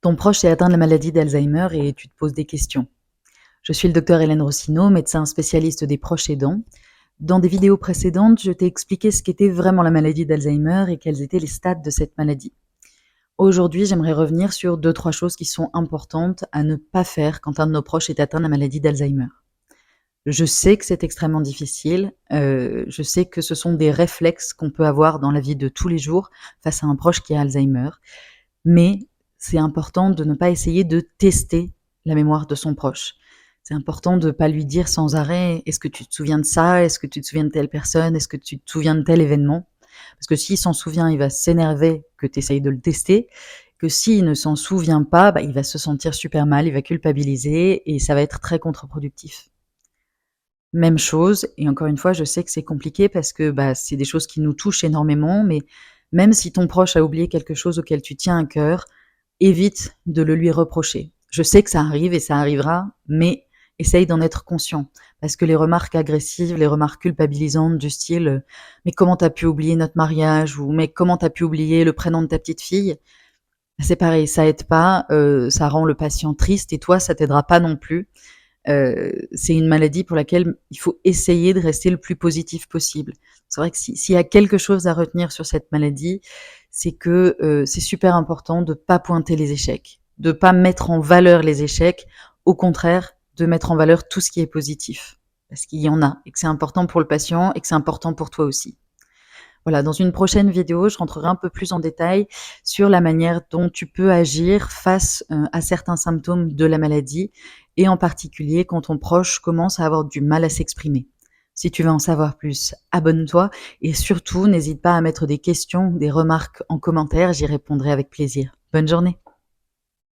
Ton proche est atteint de la maladie d'Alzheimer et tu te poses des questions. Je suis le docteur Hélène Rossineau, médecin spécialiste des proches aidants. Dans des vidéos précédentes, je t'ai expliqué ce qu'était vraiment la maladie d'Alzheimer et quels étaient les stades de cette maladie. Aujourd'hui, j'aimerais revenir sur 2-3 choses qui sont importantes à ne pas faire quand un de nos proches est atteint de la maladie d'Alzheimer. Je sais que c'est extrêmement difficile, je sais que ce sont des réflexes qu'on peut avoir dans la vie de tous les jours face à un proche qui a Alzheimer, mais c'est important de ne pas essayer de tester la mémoire de son proche. C'est important de ne pas lui dire sans arrêt: «Est-ce que tu te souviens de ça? Est-ce que tu te souviens de telle personne? Est-ce que tu te souviens de tel événement?» Parce que s'il s'en souvient, il va s'énerver que tu essayes de le tester, que s'il ne s'en souvient pas, il va se sentir super mal, il va culpabiliser et ça va être très contre-productif. Même chose, et encore une fois, je sais que c'est compliqué parce que, c'est des choses qui nous touchent énormément, mais même si ton proche a oublié quelque chose auquel tu tiens à cœur, évite de le lui reprocher. Je sais que ça arrive et ça arrivera, mais essaye d'en être conscient. Parce que les remarques agressives, les remarques culpabilisantes du style Mais comment t'as pu oublier notre mariage ?» ou Mais comment t'as pu oublier le prénom de ta petite fille ? C'est pareil, ça aide pas, ça rend le patient triste et toi, ça t'aidera pas non plus. C'est une maladie pour laquelle il faut essayer de rester le plus positif possible. C'est vrai que s'il y a quelque chose à retenir sur cette maladie, c'est que, c'est super important de pas pointer les échecs, de pas mettre en valeur les échecs, au contraire, de mettre en valeur tout ce qui est positif. Parce qu'il y en a et que c'est important pour le patient et que c'est important pour toi aussi. Voilà, dans une prochaine vidéo, je rentrerai un peu plus en détail sur la manière dont tu peux agir face, à certains symptômes de la maladie et en particulier quand ton proche commence à avoir du mal à s'exprimer. Si tu veux en savoir plus, abonne-toi et surtout n'hésite pas à mettre des questions, des remarques en commentaire, j'y répondrai avec plaisir. Bonne journée.